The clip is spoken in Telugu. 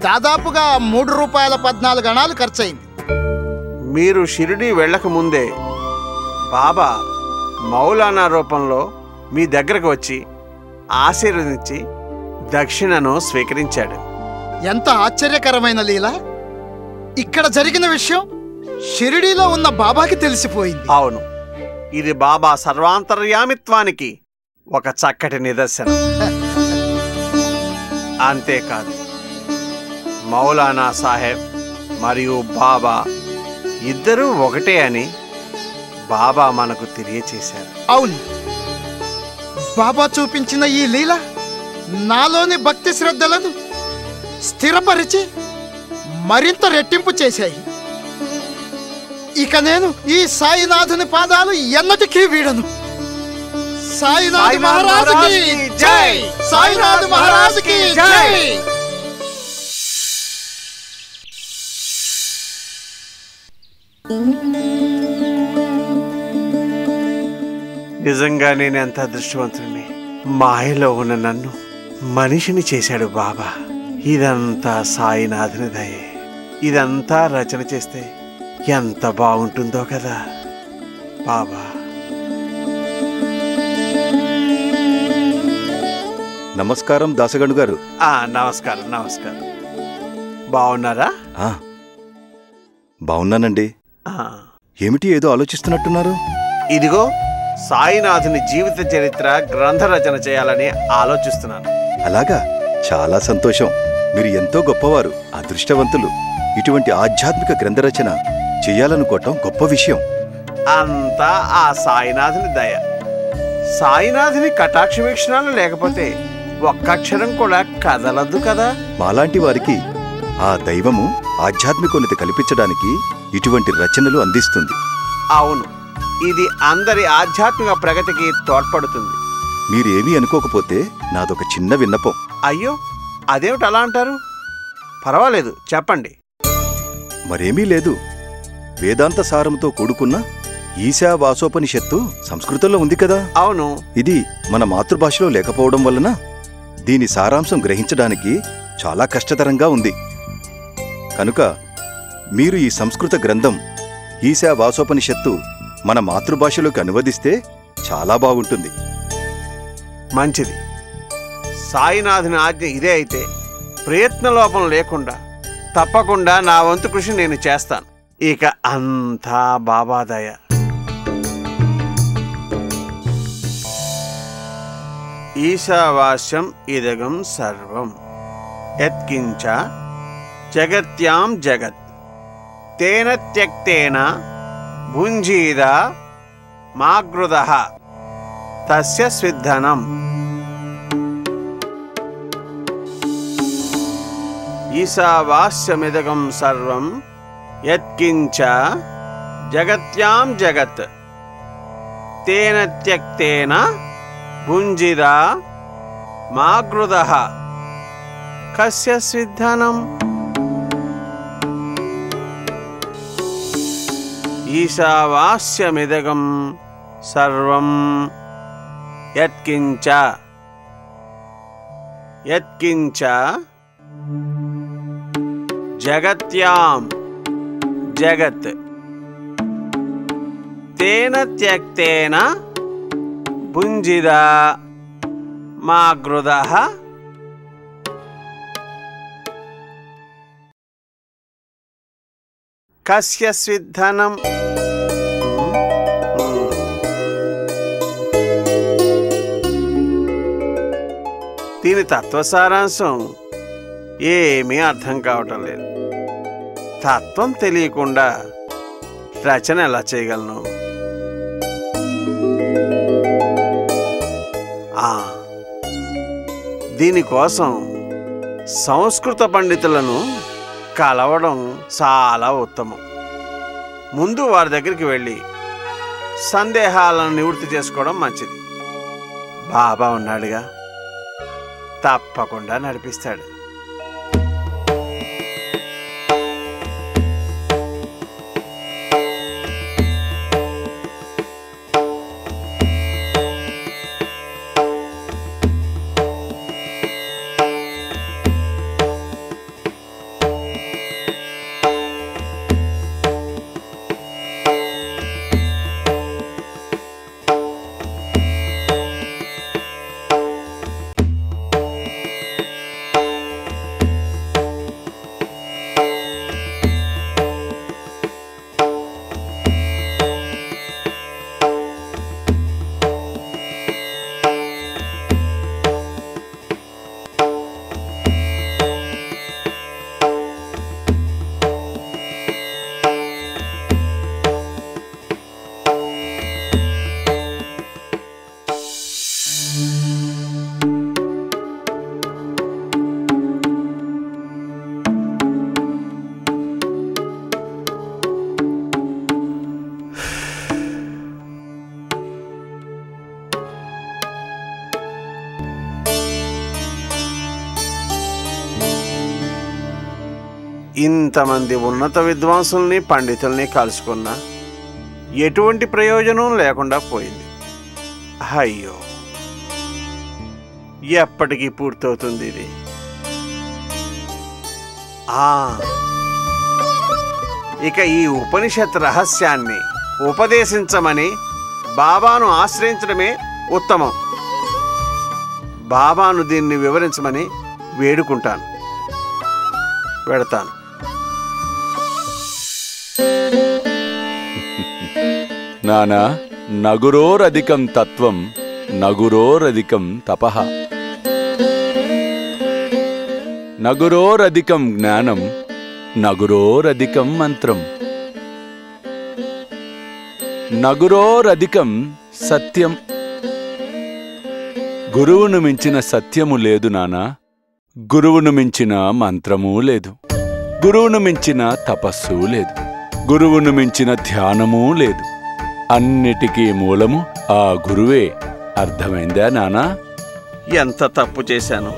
దాదాపుగా ₹3.14 ఖర్చయింది. మీరు షిరిడీ వెళ్ళక ముందే బాబా మౌలానా రూపంలో మీ దగ్గరకు వచ్చి ఆశీర్వదించి దక్షిణను స్వీకరించాడు. ఎంత ఆశ్చర్యకరమైన లీల! ఇక్కడ జరిగిన విషయం షిరిడీలో ఉన్న బాబాకి తెలిసిపోయింది. అవును, ఇది బాబా సర్వాంతర్యామిత్వానికి ఒక చక్కటి నిదర్శనం. అంతేకాదు, మౌలానా సాహెబ్ మరియు బాబా ఇద్దరూ ఒకటే అని బాబా మనకు తెలియచేశారు. అవును, బాబా చూపించిన ఈ లీల నాలోని భక్తి శ్రద్ధలను స్థిరపరిచి మరింత రెట్టింపు చేశాయి. ఇక నేను ఈ సాయినాథుని పాదాలు ఎన్నటికీ వీడను. సాయినాథ్ మహారాజుకి జై! సాయినాథ్ మహారాజుకి జై! నిజంగా నేను ఎంత అదృష్టవంతుడిని. మాయలో ఉన్న నన్ను మనిషిని చేశాడు బాబా. ఇదంతా సాయినాథుని దయే. ఇదంతా రచన చేస్తే ఎంత బాగుంటుందో కదా బాబా. నమస్కారం దాసగండు గారు. నమస్కారం నమస్కారం. బాగున్నారా? బాగున్నానండి. ఏమిటి ఏదో ఆలోచిస్తున్నట్టున్నారు? ఇదిగో సాయినాథుని జీవిత చరిత్ర గ్రంథ రచన చేయాలని ఆలోచిస్తున్నాను. అలాగా, చాలా సంతోషం. మీరు ఎంతో గొప్పవారు, అదృష్టవంతులు. ఇటువంటి ఆధ్యాత్మిక గ్రంథ రచన చెయ్యాలనుకోవటం గొప్ప విషయం. అంతా ఆ సాయినాథుని దయ. సాయినాథుని కటాక్ష వీక్షణాలు లేకపోతే ఒక్కక్షరం కూడా కదలదు కదా. మాలాంటి వారికి ఆ దైవము ఆధ్యాత్మికోన్నతి కల్పించడానికి ఇటువంటి రచనలు అందిస్తుంది. అవును, ఇది అందరి ఆధ్యాత్మిక ప్రగతికి తోడ్పడుతుంది. మీరేమీ అనుకోకపోతే నాదొక చిన్న విన్నపం. అయ్యో, అదేమిటి అలా అంటారు? పర్వాలేదు, చెప్పండి. మరేమీ లేదు. వేదాంత సారంతో కూడుకున్న ఈశావాసోపనిషత్తు సంస్కృతంలో ఉంది కదా. అవును. ఇది మన మాతృభాషలో లేకపోవడం వలన దీని సారాంశం గ్రహించడానికి చాలా కష్టతరంగా ఉంది. కనుక మీరు ఈ సంస్కృత గ్రంథం ఈశావాసోపనిషత్తు మన మాతృభాషలోకి అనువదిస్తే చాలా బాగుంటుంది. మంచిది. సాయినాథుని ఆజ్ఞ ఇదే అయితే ప్రయత్నలోపం లేకుండా తప్పకుండా నా వంతు కృషి నేను చేస్తాను. ఇక అంతా బాబా దయ. ఈశావాస్యం ఇదగం సర్వం యత్కించ జగత్యాం జగత్ తేన త్యక్తేన భుంజీద మాగృదః తస్య స్విద్ధనం. ఈశావాస్యమిదగం సర్వం యత్కించ జగత్యాం జగత్ తేన త్యక్తేన భుంజిద మాగృదః కస్య స్విద్ధనం. ఈశావాస్యమిదగం సర్వం యత్కించ యత్కించ జగత్యాం జగత్ తేన త్యక్తేన భుంజిద మాగృదః కస్య స్విద్ధనం. దీని తత్వసారాంశం ఏమీ అర్థం కావటం లేదు. తత్వం తెలియకుండా రచన ఎలా చేయగలను? దీనికోసం సంస్కృత పండితులను కలవడం చాలా ఉత్తమం. ముందు వారి దగ్గరికి వెళ్ళి సందేహాలను నివృత్తి చేసుకోవడం మంచిది. బాబా ఉన్నాడుగా, తప్పకుండా నడిపిస్తాడు. ఇంతమంది ఉన్నత విద్వాంసుల్ని పండితుల్ని కలుసుకున్నా ఎటువంటి ప్రయోజనం లేకుండా పోయింది. అయ్యో, ఎప్పటికీ పూర్తవుతుంది ఇది? ఇక ఈ ఉపనిషత్ రహస్యాన్ని ఉపదేశించమని బాబాను ఆశ్రయించడమే ఉత్తమం. బాబాను దీన్ని వివరించమని వేడుకుంటాను. వెడతాను. నానా, నగురోరధికం తత్వం, నగురోరధికం తపః, నగురోరధికం జ్ఞానం, నగురోరధికం మంత్రం, నగురోరధికం సత్యం. గురువును మించిన సత్యము లేదు నానా, గురువును మించిన మంత్రమూ లేదు, గురువును మించిన తపస్సు లేదు, గురువును మించిన ధ్యానమూ లేదు. అన్నిటికీ మూలము ఆ గురువే. అర్థమైందా నానా? ఎంత తప్పు చేశాను.